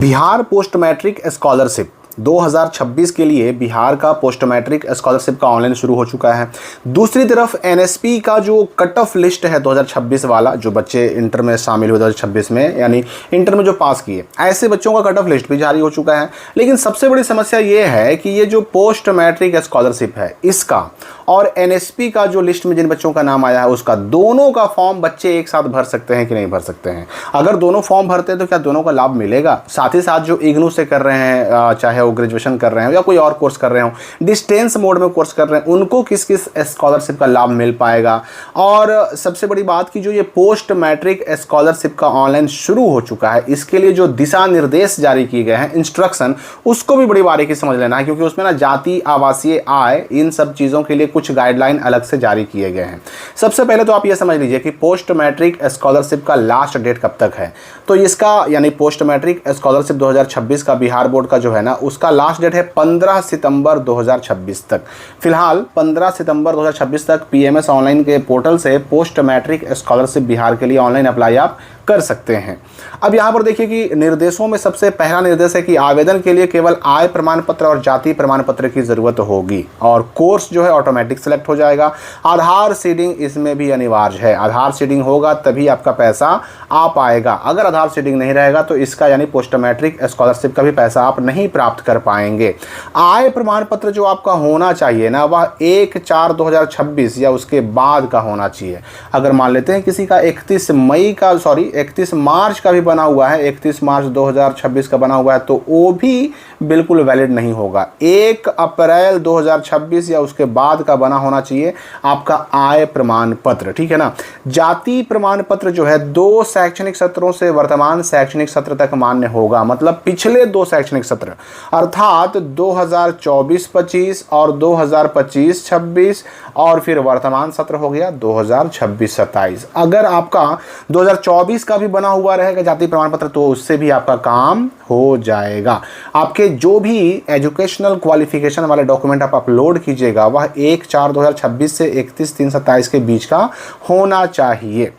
Bihar post matric scholarship 2026 के लिए बिहार का पोस्ट मैट्रिक स्कॉलरशिप का ऑनलाइन शुरू हो चुका है। दूसरी तरफ एनएसपी का जो कट ऑफ लिस्ट है 2026 वाला, जो बच्चे इंटर में शामिल हुए 2026 में, यानी इंटर में जो पास किए, ऐसे बच्चों का कट ऑफ लिस्ट भी जारी हो चुका है। लेकिन सबसे बड़ी समस्या ये है कि ये जो पोस्ट मैट्रिक स्कॉलरशिप है इसका और एनएसपी का जो लिस्ट में जिन बच्चों का नाम आया है उसका, दोनों का फॉर्म बच्चे एक साथ भर सकते हैं कि नहीं भर सकते हैं। अगर दोनों फॉर्म भरते हैं तो क्या दोनों का लाभ मिलेगा? साथ ही साथ जो इग्नू से कर रहे हैं, चाहे वो ग्रेजुएशन कर रहे हो या कोई और कोर्स कर रहे हो, डिस्टेंस मोड में कोर्स कर रहे हैं, उनको किस किस स्कॉलरशिप का लाभ मिल पाएगा। और सबसे बड़ी बात कि जो ये पोस्ट मैट्रिक स्कॉलरशिप का ऑनलाइन शुरू हो चुका है, इसके लिए जो दिशा निर्देश जारी किए गए हैं, इंस्ट्रक्शन, उसको भी बड़ी बारीकी समझ लेना है, क्योंकि उसमें ना जाति, आवासीय आय, इन सब चीज़ों के लिए कुछ गाइडलाइन अलग से जारी किए गए हैं। सबसे पहले तो आप ये समझ लीजिए कि पोस्ट मैट्रिक स्कॉलरशिप का लास्ट डेट कब तक है। तो इसका यानी पोस्ट मैट्रिक स्कॉलरशिप 2026 का बिहार बोर्ड का जो है ना, उसका लास्ट डेट है 15 सितंबर 2026 तक। फिलहाल 15 सितंबर 2026 तक पीएमएस ऑनलाइन के पोर्टल से पोस्ट मैट्रिक स्कॉलरशिप बिहार के लिए ऑनलाइन अप्लाई आप कर सकते हैं। अब यहाँ पर देखिए कि निर्देशों में सबसे पहला निर्देश है कि आवेदन के लिए केवल आय प्रमाण पत्र और जाति प्रमाण पत्र की ज़रूरत होगी और कोर्स जो है ऑटोमेटिक सेलेक्ट हो जाएगा। आधार सीडिंग इसमें भी अनिवार्य है। आधार सीडिंग होगा तभी आपका पैसा आ पाएगा। अगर आधार सीडिंग नहीं रहेगा तो इसका यानी पोस्ट मैट्रिक स्कॉलरशिप का भी पैसा आप नहीं प्राप्त कर पाएंगे। आय प्रमाण पत्र जो आपका होना चाहिए ना, वह 1/4/2026 या उसके बाद का होना चाहिए। अगर मान लेते हैं किसी का 31 मार्च का भी बना हुआ है, 31 मार्च 2026 का बना हुआ है, तो वो भी बिल्कुल वैलिड नहीं होगा। 1 अप्रैल 2026 या उसके बाद का बना होना चाहिए आपका आय प्रमाण पत्र, ठीक है ना। जाति प्रमाण पत्र जो है 2 शैक्षणिक सत्रों से वर्तमान शैक्षणिक सत्र तक मान्य होगा, मतलब पिछले 2 शैक्षणिक सत्र अर्थात 2024-25 और 2025-26 और फिर वर्तमान सत्र हो गया 2026-27। अगर आपका 2024 का भी बना हुआ रहेगा जाति प्रमाण पत्र तो उससे भी आपका काम हो जाएगा। आपके जो भी एजुकेशनल क्वालिफिकेशन वाले डॉक्यूमेंट आप अपलोड कीजिएगा वह 1/4/2026 से 31/3/27 के बीच का होना चाहिए।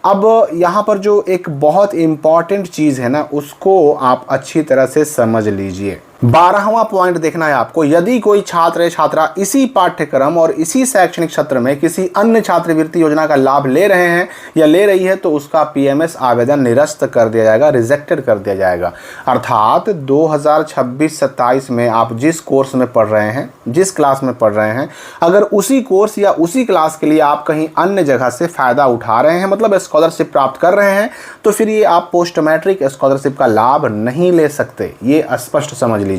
अब यहाँ पर जो एक बहुत इम्पॉर्टेंट चीज़ है ना, उसको आप अच्छी तरह से समझ लीजिए। 12वां पॉइंट देखना है आपको। यदि कोई छात्र या छात्रा इसी पाठ्यक्रम और इसी शैक्षणिक सत्र में किसी अन्य छात्रवृत्ति योजना का लाभ ले रहे हैं या ले रही है तो उसका पीएमएस आवेदन निरस्त कर दिया जाएगा, रिजेक्टेड कर दिया जाएगा। अर्थात 2026-27 में आप जिस कोर्स में पढ़ रहे हैं, जिस क्लास में पढ़ रहे हैं, अगर उसी कोर्स या उसी क्लास के लिए आप कहीं अन्य जगह से फ़ायदा उठा रहे हैं, मतलब स्कॉलरशिप प्राप्त कर रहे हैं, तो फिर ये आप पोस्ट मैट्रिक स्कॉलरशिप का लाभ नहीं ले सकते। ये स्पष्ट समझ लीजिए।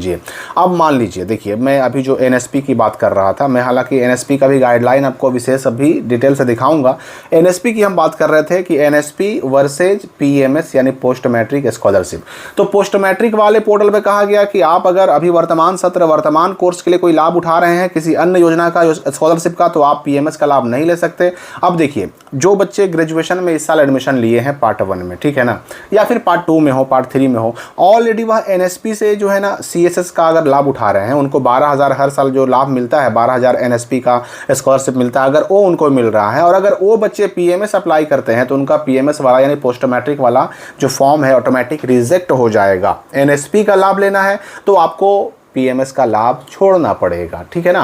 अब मान लीजिए, देखिए मैं अभी जो एनएसपी की बात कर रहा था, मैं हालांकि एनएसपी का भी गाइडलाइन आपको विशेष अभी डिटेल से दिखाऊंगा। एनएसपी की हम बात कर रहे थे कि एनएसपी वर्सेज पीएमएस यानी पोस्ट मैट्रिक स्कॉलरशिप। तो पोस्ट मैट्रिक वाले पोर्टल पे कहा गया कि आप अगर अभी वर्तमान सत्र वर्तमान कोर्स के लिए कोई लाभ उठा रहे हैं किसी अन्य योजना का स्कॉलरशिप का, तो आप पीएमएस का लाभ नहीं ले सकते। अब देखिए, जो बच्चे ग्रेजुएशन में इस साल एडमिशन लिए हैं पार्ट 1 में, ठीक है ना, या फिर पार्ट 2 में हो, पार्ट 3 में हो, ऑलरेडी वह एनएसपी से जो है ना सीएसएस का अगर लाभ उठा रहे हैं, उनको 12,000 हर साल जो लाभ मिलता है, 12,000 एनएसपी का स्कॉलरशिप मिलता है, अगर वो उनको मिल रहा है और अगर वो बच्चे पीएमएस अप्लाई करते हैं तो उनका पीएमएस वाला यानी पोस्ट मैट्रिक वाला जो फॉर्म है ऑटोमेटिक रिजेक्ट हो जाएगा। एनएसपी का लाभ लेना है तो आपको पीएमएस का लाभ छोड़ना पड़ेगा, ठीक है ना।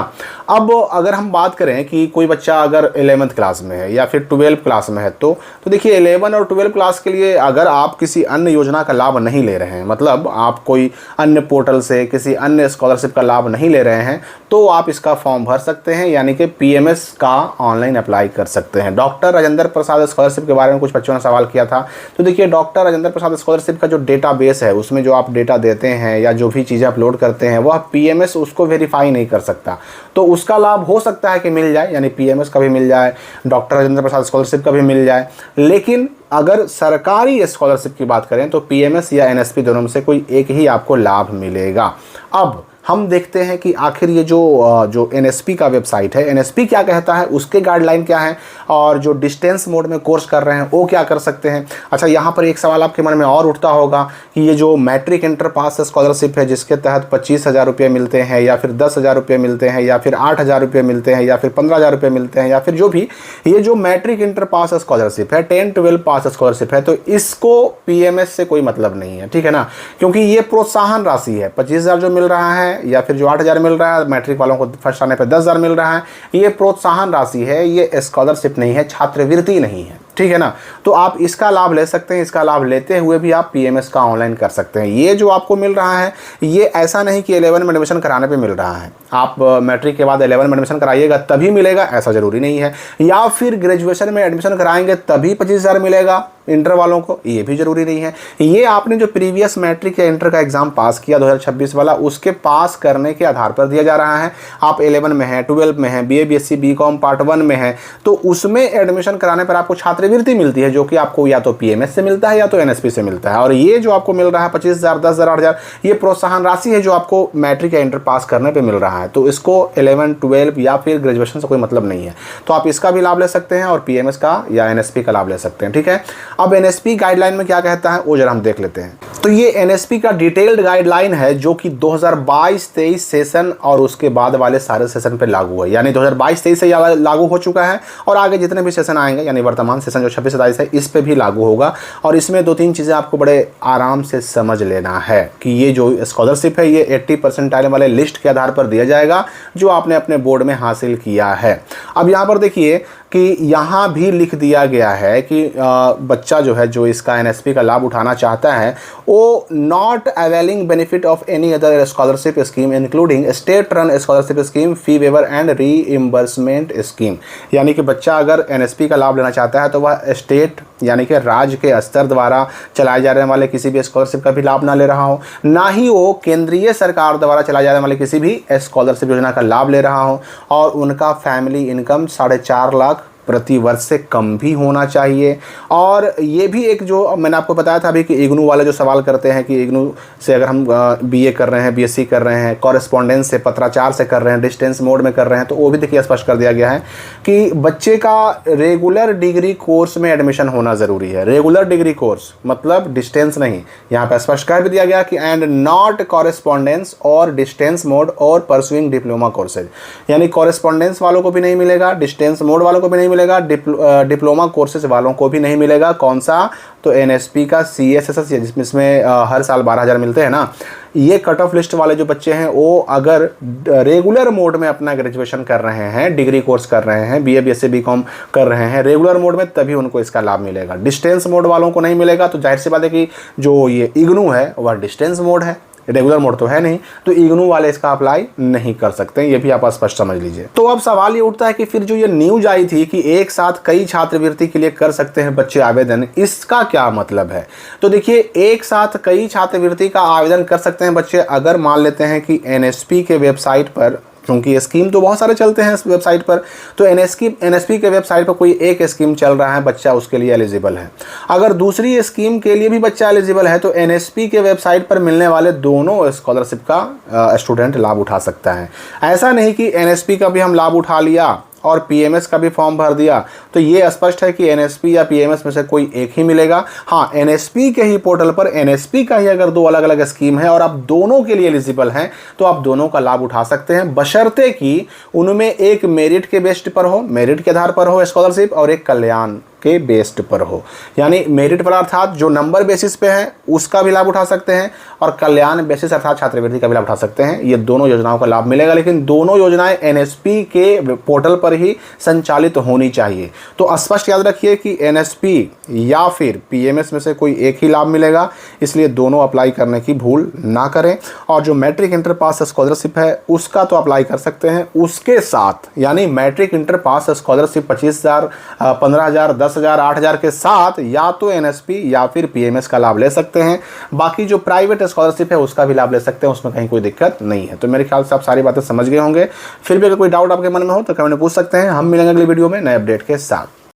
अब अगर हम बात करें कि कोई बच्चा अगर 11th क्लास में है या फिर 12th क्लास में है, तो देखिए 11 और 12 क्लास के लिए अगर आप किसी अन्य योजना का लाभ नहीं ले रहे हैं, मतलब आप कोई अन्य पोर्टल से किसी अन्य स्कॉलरशिप का लाभ नहीं ले रहे हैं, तो आप इसका फॉर्म भर सकते हैं, यानी कि पीएमएस का ऑनलाइन अप्लाई कर सकते हैं। डॉक्टर राजेंद्र प्रसाद स्कॉलरशिप के बारे में कुछ बच्चों ने सवाल किया था। तो देखिए, डॉक्टर राजेंद्र प्रसाद स्कॉलरशिप का जो डेटा बेस है, उसमें जो आप डेटा देते हैं या जो भी चीज़ें अपलोड करते हैं, वह पीएमएस उसको वेरीफाई नहीं कर सकता। तो उसका लाभ हो सकता है कि मिल जाए, यानी पीएमएस का भी मिल जाए, डॉक्टर राजेंद्र प्रसाद स्कॉलरशिप का भी मिल जाए। लेकिन अगर सरकारी स्कॉलरशिप की बात करें तो पीएमएस या एनएसपी दोनों में से कोई एक ही आपको लाभ मिलेगा। अब हम देखते हैं कि आखिर ये जो एनएसपी का वेबसाइट है, एनएसपी क्या कहता है, उसके गाइडलाइन क्या है, और जो डिस्टेंस मोड में कोर्स कर रहे हैं वो क्या कर सकते हैं। अच्छा, यहाँ पर एक सवाल आपके मन में और उठता होगा कि ये जो मैट्रिक इंटर पास स्कॉलरशिप है जिसके तहत 25,000 रुपये मिलते हैं, या फिर 10,000 रुपये मिलते हैं, या फिर 8,000 रुपये मिलते हैं, या फिर 15,000 रुपये मिलते हैं, या फिर जो भी, ये जो मैट्रिक इंटर पास स्कॉलरशिप है, 10-12 पास स्कॉलरशिप है, तो इसको पीएमएस से कोई मतलब नहीं है, ठीक है ना, क्योंकि ये प्रोत्साहन राशि है। 25,000 जो मिल रहा है या फिर जो 8,000 मिल रहा है, मैट्रिक वालों को फर्स्ट आने पर 10,000 मिल रहा है, ये प्रोत्साहन राशि है, ये स्कॉलरशिप नहीं है, छात्रवृत्ति नहीं है, ठीक है ना। तो आप इसका लाभ ले सकते हैं, इसका लाभ लेते हुए भी आप पीएमएस का ऑनलाइन कर सकते हैं। ये जो आपको मिल रहा है ये ऐसा नहीं कि 11 में एडमिशन कराने पे मिल रहा है, आप मैट्रिक के बाद 11 में एडमिशन कराइएगा तभी मिलेगा, ऐसा जरूरी नहीं है, या फिर ग्रेजुएशन में एडमिशन कराएंगे तभी 25,000 मिलेगा इंटर वालों को, ये भी जरूरी नहीं है। ये आपने जो प्रीवियस मैट्रिक या इंटर का एग्जाम पास किया 2026 वाला, उसके पास करने के आधार पर दिया जा रहा है। आप 11 में हैं, 12 में हैं, बीए बीएससी बीकॉम पार्ट 1 में हैं, तो उसमें एडमिशन कराने पर आपको छात्रवृत्ति मिलती है, जो कि आपको या तो पीएमएस से मिलता है या तो एनएसपी से मिलता है। और ये जो आपको मिल रहा है 25,000, 10,000, 8,000, ये प्रोत्साहन राशि है जो आपको मैट्रिक या इंटर पास करने पर मिल रहा है। तो इसको 11, 12 या फिर ग्रेजुएशन से कोई मतलब नहीं है, तो आप इसका भी लाभ ले सकते हैं और पीएमएस का या एनएसपी का लाभ ले सकते हैं, ठीक है। अब एनएसपी गाइडलाइन में क्या कहता है वो जरा हम देख लेते हैं। तो ये एनएसपी का डिटेल्ड गाइडलाइन है जो कि 2022-23 सेशन और उसके बाद वाले सारे सेशन पे लागू है, यानी 2022-23 से लागू हो चुका है, और आगे जितने भी सेशन आएंगे, यानी वर्तमान सेशन जो 26-27 है, इस पे भी लागू होगा। और इसमें 2-3 चीज़ें आपको बड़े आराम से समझ लेना है कि ये जो स्कॉलरशिप है ये 80 परसेंटाइल वाले लिस्ट के आधार पर दिया जाएगा जो आपने अपने बोर्ड में हासिल किया है। अब यहाँ पर देखिए कि यहाँ भी लिख दिया गया है कि बच्चा जो है जो इसका एनएसपी का लाभ उठाना चाहता है वो not availing benefit of any other scholarship scheme including state run scholarship scheme, fee waiver and reimbursement scheme. यानी कि बच्चा अगर एनएसपी का लाभ लेना चाहता है तो वह स्टेट यानी कि राज्य के स्तर द्वारा चलाए जाने वाले किसी भी स्कॉलरशिप का भी लाभ ना ले रहा हो, ना ही वो केंद्रीय सरकार द्वारा चलाए जाने वाले किसी भी स्कॉलरशिप योजना का लाभ ले रहा हो, और उनका फैमिली इनकम 4.5 लाख प्रति वर्ष से कम भी होना चाहिए। और ये भी एक जो मैंने आपको बताया था अभी कि इग्नू वाले जो सवाल करते हैं कि इग्नू से अगर हम बीए कर रहे हैं, बीएससी कर रहे हैं, कॉरेस्पॉन्डेंस से पत्राचार से कर रहे हैं, डिस्टेंस मोड में कर रहे हैं, तो वो भी देखिए स्पष्ट कर दिया गया है कि बच्चे का रेगुलर डिग्री कोर्स में एडमिशन होना ज़रूरी है। रेगुलर डिग्री कोर्स मतलब डिस्टेंस नहीं, यहाँ पर स्पष्ट कर भी दिया गया कि एंड नॉट कॉरेस्पॉन्डेंस और डिस्टेंस मोड और परसुइंग डिप्लोमा कोर्सेज, यानी कॉरेस्पॉन्डेंस वालों को भी नहीं मिलेगा, डिस्टेंस मोड वालों को भी नहीं मिलेगा, डिप्लोमा कोर्सेज वालों को भी नहीं मिलेगा। कौन सा? तो एनएसपी का सीएसएस, जिसमें हर साल 12,000 मिलते हैं ना, ये कट ऑफ लिस्ट वाले जो बच्चे हैं वो अगर रेगुलर मोड में अपना ग्रेजुएशन कर रहे हैं, डिग्री कोर्स कर रहे हैं, बीए बीएससी बीकॉम कर रहे हैं रेगुलर मोड में, तभी उनको इसका लाभ मिलेगा। डिस्टेंस मोड वालों को नहीं मिलेगा। तो जाहिर सी बात है कि जो ये इग्नू है वह डिस्टेंस मोड है, रेगुलर मोड तो है नहीं, तो इग्नू वाले इसका अप्लाई नहीं कर सकते, ये भी आप स्पष्ट समझ लीजिए। तो अब सवाल ये उठता है कि फिर जो ये न्यूज आई थी कि एक साथ कई छात्रवृत्ति के लिए कर सकते हैं बच्चे आवेदन, इसका क्या मतलब है? तो देखिए, एक साथ कई छात्रवृत्ति का आवेदन कर सकते हैं बच्चे अगर मान लेते हैं कि एनएसपी के वेबसाइट पर, क्योंकि स्कीम तो बहुत सारे चलते हैं इस वेबसाइट पर, तो एनएसपी के वेबसाइट पर कोई एक स्कीम चल रहा है, बच्चा उसके लिए एलिजिबल है। अगर दूसरी स्कीम के लिए भी बच्चा एलिजिबल है तो एनएसपी के वेबसाइट पर मिलने वाले दोनों स्कॉलरशिप का स्टूडेंट लाभ उठा सकता है। ऐसा नहीं कि एनएसपी का भी हम लाभ उठा लिया और पीएमएस का भी फॉर्म भर दिया, तो ये स्पष्ट है कि एनएसपी या पीएमएस में से कोई एक ही मिलेगा। हाँ, एनएसपी के ही पोर्टल पर एनएसपी का ही अगर दो अलग अलग स्कीम है और आप दोनों के लिए एलिजिबल हैं तो आप दोनों का लाभ उठा सकते हैं, बशर्ते कि उनमें एक मेरिट के बेस्ड पर हो, मेरिट के आधार पर हो स्कॉलरशिप, और एक कल्याण के बेस्ड पर हो। यानी मेरिट पर अर्थात जो नंबर बेसिस पे है उसका भी लाभ उठा सकते हैं, और कल्याण बेसिस अर्थात छात्रवृत्ति का भी लाभ उठा सकते हैं। ये दोनों योजनाओं का लाभ मिलेगा, लेकिन दोनों योजनाएं एनएसपी के पोर्टल पर ही संचालित होनी चाहिए। तो स्पष्ट याद रखिए कि एनएसपी या फिर पीएमएस में से कोई एक ही लाभ मिलेगा, इसलिए दोनों अप्लाई करने की भूल ना करें। और जो मैट्रिक इंटर पास स्कॉलरशिप है उसका तो अप्लाई कर सकते हैं, उसके साथ यानी मैट्रिक इंटर पास स्कॉलरशिप 25,000, 15,000, 10,000, 8,000 के साथ या तो एनएसपी या फिर पीएमएस का लाभ ले सकते हैं। बाकी जो प्राइवेट स्कॉलरशिप है उसका भी लाभ ले सकते हैं, उसमें कहीं कोई दिक्कत नहीं है। तो मेरे ख्याल से आप सारी बातें समझ गए होंगे। फिर भी अगर कोई डाउट आपके मन में हो तो कमेंट में पूछ सकते हैं। हम मिलेंगे अगली वीडियो में नए अपडेट के साथ।